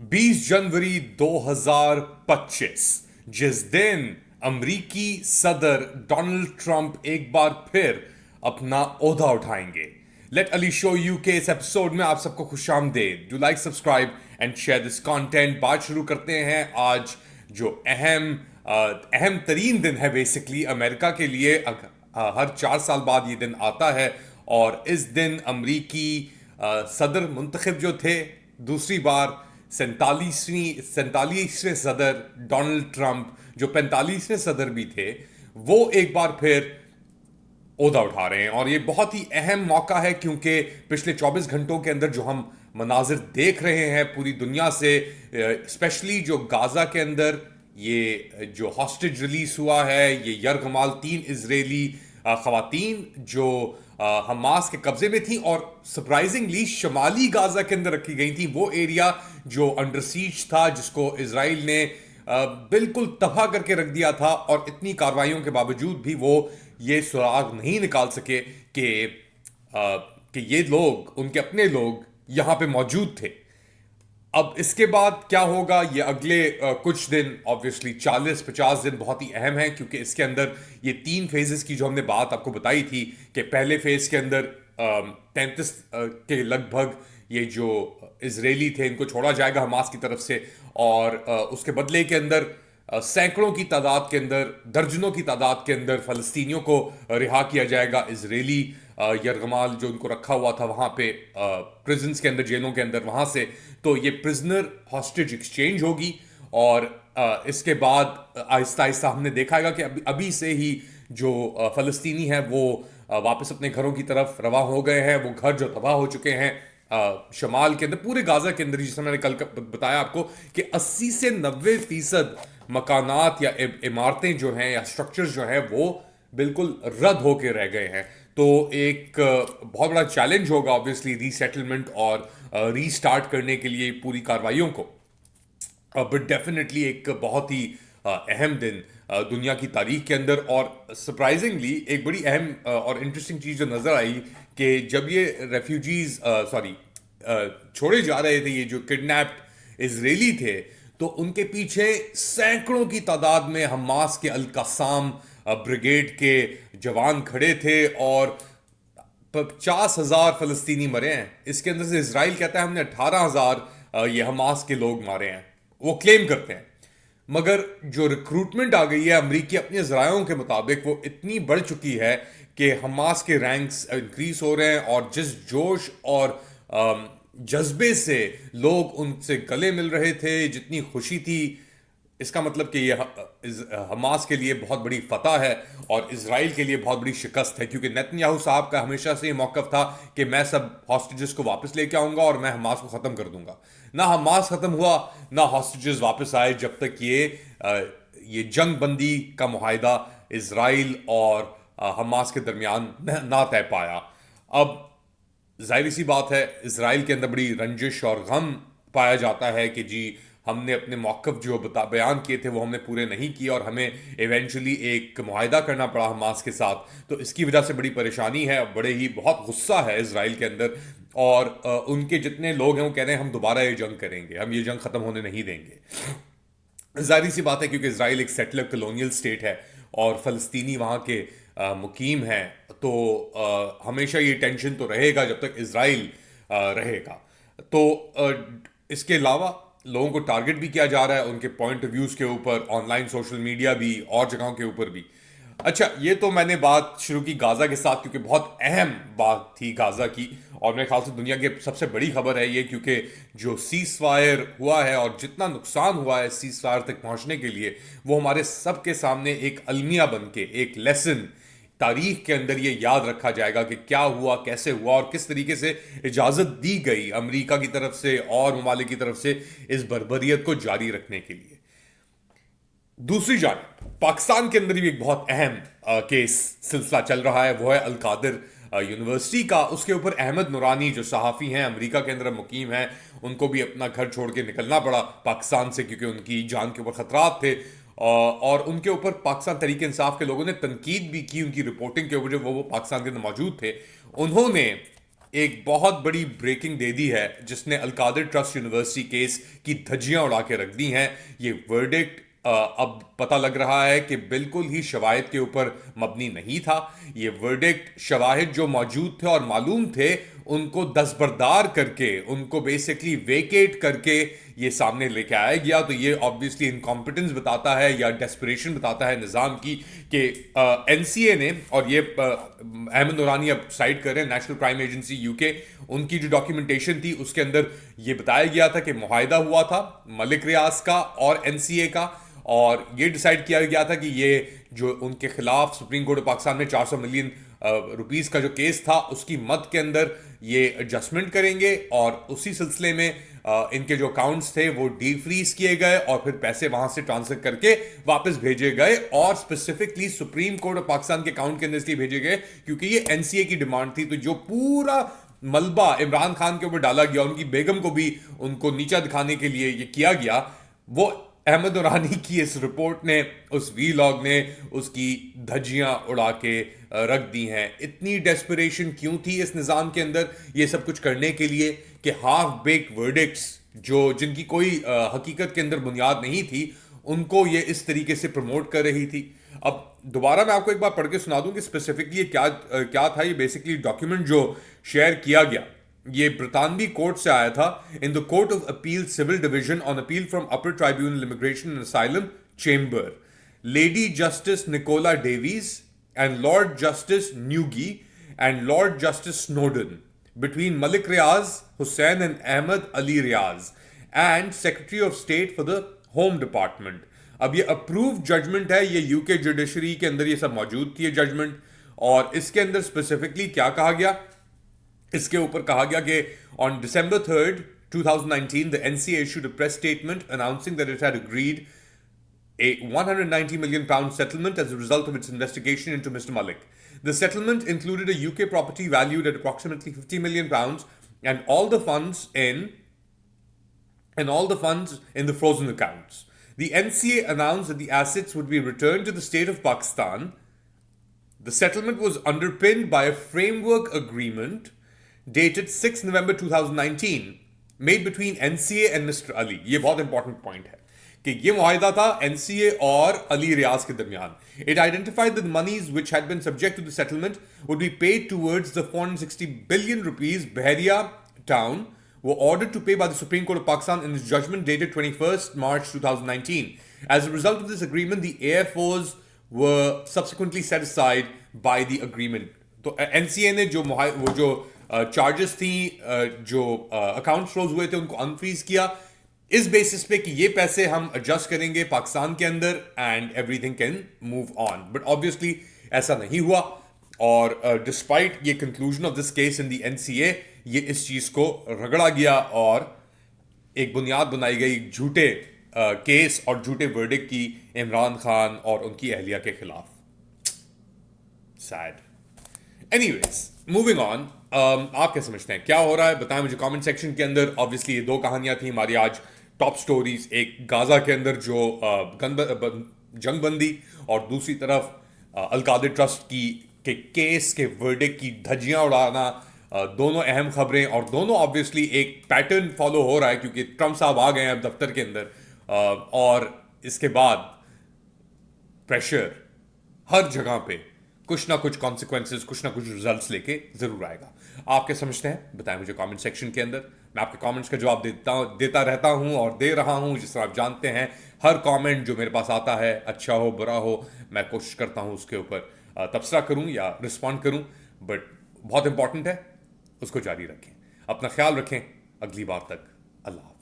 20 जनवरी 2025, जिस दिन अमरीकी सदर डोनाल्ड ट्रंप एक बार फिर अपना ओहदा उठाएंगे। लेट अली शो यू के इस एपिसोड में आप सबको खुशामदेद। Do like, subscribe and share this content. बात शुरू करते हैं आज जो अहम तरीन दिन है बेसिकली अमेरिका के लिए। हर 4 साल बाद ये दिन आता है और इस दिन अमरीकी सदर मुंतखब जो थे दूसरी बार, 47वें सदर डोनाल्ड ट्रंप, जो 45वें सदर भी थे, वो एक बार फिर ओहदा उठा रहे हैं। और ये बहुत ही अहम मौका है क्योंकि पिछले 24 घंटों के अंदर जो हम मनाजिर देख रहे हैं पूरी दुनिया से, स्पेशली जो गाजा के अंदर ये जो हॉस्टेज रिलीज हुआ है, ये यरगमाल 3 इजरायली खवातीन जो हमास के कब्जे में थी और सरप्राइजिंगली शमाली गाजा के अंदर रखी गई थी, वो एरिया जो अंडर सीज था, जिसको इजराइल ने बिल्कुल तबाह करके रख दिया था। और इतनी कार्रवाइयों के बावजूद भी वो ये सुराग नहीं निकाल सके कि ये लोग, उनके अपने लोग यहां पे मौजूद थे। अब इसके बाद क्या होगा, ये अगले कुछ दिन, ऑब्वियसली 40-50 दिन बहुत ही अहम है क्योंकि इसके अंदर ये 3 फेजेस की जो हमने बात आपको बताई थी कि पहले फेज के अंदर 33 के लगभग ये जो इजरायली थे इनको छोड़ा जाएगा हमास की तरफ से, और उसके बदले के अंदर सैकड़ों की तादाद के अंदर, दर्जनों की तादाद के अंदर फलस्तीनियों को रिहा किया जाएगा। इजरायली यरगमाल जो उनको रखा हुआ था वहाँ पे प्रिजन्स के अंदर, जेलों के अंदर, वहाँ से तो ये प्रिजनर हॉस्टेज एक्सचेंज होगी। और इसके बाद आहिस्ता आहिस्ता हमने देखा है कि अभी से ही जो फलस्तीनी हैं वो वापस अपने घरों की तरफ रवा हो गए हैं। वो घर जो तबाह हो चुके हैं शमाल के अंदर, पूरे गाजा के अंदर, जिसमें मैंने कल बताया आपको कि 80 से 90% मकानात या इमारतें जो हैं या स्ट्रक्चर्स जो हैं वो बिल्कुल रद्द होके रह गए हैं। तो एक बहुत बड़ा चैलेंज होगा ऑब्वियसली रीसेटलमेंट और रीस्टार्ट करने के लिए पूरी कार्रवाइयों को। बट डेफिनेटली एक बहुत ही अहम दिन दुनिया की तारीख के अंदर। और सरप्राइजिंगली एक बड़ी अहम और इंटरेस्टिंग चीज़ जो नज़र आई कि जब ये रेफ्यूजीज छोड़े जा रहे थे, ये जो किडनैप्ड इजरायली थे, तो उनके पीछे सैकड़ों की तादाद में हमास के अल कसाम ब्रिगेड के जवान खड़े थे और 50,000 फलस्तीनी मरे हैं। इसके अंदर से इजराइल कहता है हमने 18,000 ये हमास के लोग मारे हैं, वो क्लेम करते हैं। मगर जो रिक्रूटमेंट आ गई है अमरीकी अपने जरायों के मुताबिक, वो इतनी बढ़ चुकी है कि हमास के रैंक्स इंक्रीज हो रहे हैं और जिस जोश और जज्बे से लोग उनसे गले मिल रहे थे, जितनी खुशी थी, इसका मतलब कि ये हमास के लिए बहुत बड़ी फतह है और इजराइल के लिए बहुत बड़ी शिकस्त है। क्योंकि नेतन्याहू साहब का हमेशा से ये मौक़िफ़ था कि मैं सब हॉस्टेजेस को वापस लेके आऊंगा और मैं हमास को ख़त्म कर दूंगा। ना हमास ख़त्म हुआ, ना हॉस्टेजेस वापस आए, जब तक ये जंग बंदी का मुआहिदा इजराइल और हमास के दरमियान ना तय पाया। अब जाहिर सी बात है इजराइल के अंदर बड़ी रंजिश और गम पाया जाता है कि जी हमने अपने मौक़िफ़ जो बयान किए थे वो हमने पूरे नहीं किए और हमें इवेंचुअली एक मुआहिदा करना पड़ा हमास के साथ। तो इसकी वजह से बड़ी परेशानी है, बड़े ही बहुत गुस्सा है इजराइल के अंदर। और उनके जितने लोग हैं वो कह रहे हैं हम दोबारा ये जंग करेंगे, हम ये जंग ख़त्म होने नहीं देंगे। जाहिर सी बात है क्योंकि इजराइल एक सेटलर कलोनियल स्टेट है और फ़लस्तीनी वहाँ के मुकीम हैं, तो हमेशा ये टेंशन तो रहेगा जब तक इजराइल रहेगा। तो इसके अलावा लोगों को टारगेट भी किया जा रहा है उनके पॉइंट ऑफ व्यूज़ के ऊपर, ऑनलाइन सोशल मीडिया भी और जगहों के ऊपर भी। अच्छा, ये तो मैंने बात शुरू की गाज़ा के साथ क्योंकि बहुत अहम बात थी गाज़ा की, और मेरे ख्याल से दुनिया की सबसे बड़ी खबर है ये, क्योंकि जो सीज़ फायर हुआ है और जितना नुकसान हुआ है सीज़ फायर तक पहुंचने के लिए, वो हमारे सबके सामने एक अलमिया बन के, एक लेसन तारीख के अंदर ये याद रखा जाएगा कि क्या हुआ, कैसे हुआ और किस तरीके से इजाज़त दी गई अमेरिका की तरफ से और ममालिक की तरफ से इस बर्बरियत को जारी रखने के लिए। दूसरी जानब पाकिस्तान के अंदर भी एक बहुत अहम केस सिलसिला चल रहा है, वो है अल कादिर यूनिवर्सिटी का। उसके ऊपर अहमद नूरानी जो सहाफ़ी हैं, अमेरिका के अंदर मुकीम हैं, उनको भी अपना घर छोड़ के निकलना पड़ा पाकिस्तान से क्योंकि उनकी जान के ऊपर ख़तरात थे। और उनके ऊपर पाकिस्तान तहरीक इंसाफ के लोगों ने तनकीद भी की उनकी रिपोर्टिंग के ऊपर, जो वो पाकिस्तान के अंदर मौजूद थे। उन्होंने ایک بہت بڑی بریکنگ دے دی ہے جس نے القادر ٹرسٹ یونیورسٹی کیس کی دھجیاں اڑا کے رکھ دی ہیں. یہ ورڈکٹ اب پتہ لگ رہا ہے کہ بالکل ہی شواہد کے اوپر مبنی نہیں تھا. یہ ورڈکٹ شواہد جو موجود تھے اور معلوم تھے ان کو دستبردار کر کے, ان کو بیسکلی ویکیٹ کر کے یہ سامنے لے کے آیا گیا. تو یہ آبویسلی انکمپٹنس بتاتا ہے یا ڈیسپریشن بتاتا ہے نظام کی کہ این سی اے نے, اور یہ احمد نورانی اب سائٹ کر رہے ہیں نیشنل کرائم ایجنسی یو کے, ان کی جو ڈاکیومنٹیشن تھی اس کے اندر یہ بتایا گیا تھا کہ معاہدہ ہوا تھا ملک ریاض کا اور این سی اے کا, اور یہ ڈیسائیڈ کیا گیا تھا کہ یہ جو ان کے خلاف سپریم کورٹ آف پاکستان میں 400 ملین روپیز کا جو کیس تھا اس کی مد کے اندر یہ ایڈجسٹمنٹ کریں گے, اور اسی سلسلے میں ان کے جو اکاؤنٹس تھے وہ ڈی فریز کیے گئے اور پھر پیسے وہاں سے ٹرانسفر کر کے واپس بھیجے گئے, اور specifically supreme court of Pakistan کے اکاؤنٹ کے اندر اس لیے بھیجے گئے کیونکہ یہ این سی اے کی ڈیمانڈ تھی. تو جو پورا ملبہ عمران خان کے اوپر ڈالا گیا, ان کی بیگم کو بھی ان کو نیچا دکھانے کے لیے یہ کیا گیا, وہ احمد نورانی کی اس رپورٹ نے, اس وی لاگ نے اس کی دھجیاں اڑا کے رکھ دی ہیں. اتنی ڈیسپریشن کیوں تھی اس نظام کے اندر یہ سب کچھ کرنے کے لیے کہ ہاف بیک ورڈکٹس جن کی کوئی حقیقت کے اندر بنیاد نہیں تھی ان کو یہ اس طریقے سے پروموٹ کر رہی تھی. اب دوبارہ میں آپ کو ایک بار پڑھ کے سنا دوں کہ اسپیسیفکلی یہ کیا تھا. یہ بیسکلی ڈاکیومنٹ جو شیئر کیا گیا یہ برطانوی کورٹ سے آیا تھا. In the court of appeal civil division on appeal from upper tribunal immigration and asylum chamber, lady justice Nicola Davies and lord justice Nugee and lord justice Snowden between Malik Riaz Hussain and Ahmed Ali Riaz and Secretary of State for the Home Department. اب یہ approved judgment ہے, یہ you کے judiciary کے اندر یہ سب موجود تھی judgment, اور اس کے اندر اسپیسیفکلی کیا کہا گیا, اس کے اوپر کہا گیا کہ on December 3rd 2019 the NCA issued a press statement announcing that it had agreed a £190 million settlement as a result of its investigation into Mr. Malik. The settlement included a UK property valued at approximately £50 million and all the funds in the frozen accounts. The NCA announced that the assets would be returned to the state of Pakistan. The settlement was underpinned by a framework agreement dated 6 November 2019 made between NCA and Mr. Ali. یہ بہت important point ہے کہ یہ معاہدہ تھا N C اے اور علی ریاض کے درمیان. It identified that the monies which had been subject to the settlement would be paid towards the 460 billion rupees Bahariya town were ordered to pay by the Supreme Court of Pakistan in its judgment dated 21st March 2019. As a result of this agreement, the AFOs were subsequently set aside by the agreement. تو N C اے نے جو charges تھیں جو account Feroz ہوئے تھے ان کو unfreeze کیا اس basis پہ کہ یہ پیسے ہم ایڈجسٹ کریں گے پاکستان کے اندر and everything can move on. But obviously ایسا نہیں ہوا, اور ڈسپائٹ یہ conclusion of this case in the N C A یہ اس چیز کو رگڑا گیا اور ایک بنیاد بنائی گئی جھوٹے کیس اور جھوٹے ورڈکٹ کی عمران خان اور ان کی اہلیہ کے خلاف. Sad. Anyways moving on, آپ کیا سمجھتے ہیں کیا ہو رہا ہے بتائیں مجھے کامنٹ سیکشن کے اندر. آبویسلی یہ دو کہانیاں تھیں ہماری آج ٹاپ سٹوریز, ایک غازہ کے اندر جو جنگ بندی اور دوسری طرف القادر ٹرسٹ کی کے کیس کے ورڈکٹ کی دھجیاں اڑانا. دونوں اہم خبریں اور دونوں آبویسلی ایک پیٹرن فالو ہو رہا ہے کیونکہ ٹرمپ صاحب آ گئے ہیں اب دفتر کے اندر, اور اس کے بعد پریشر ہر جگہ پہ کچھ نہ کچھ کانسیکوینسز کچھ نہ کچھ ریزلٹس لے کے ضرور آئے گا. آپ کیا سمجھتے ہیں بتائیں مجھے کامنٹ سیکشن کے اندر. میں آپ کے کامنٹس کا جواب دیتا رہتا ہوں اور دے رہا ہوں. جس طرح آپ جانتے ہیں ہر کامنٹ جو میرے پاس آتا ہے اچھا ہو برا ہو میں کوشش کرتا ہوں اس کے اوپر تبصرہ کروں یا رسپونڈ کروں, بٹ بہت امپورٹنٹ ہے اس کو جاری رکھیں. اپنا خیال رکھیں. اگلی بار تک اللہ حافظ.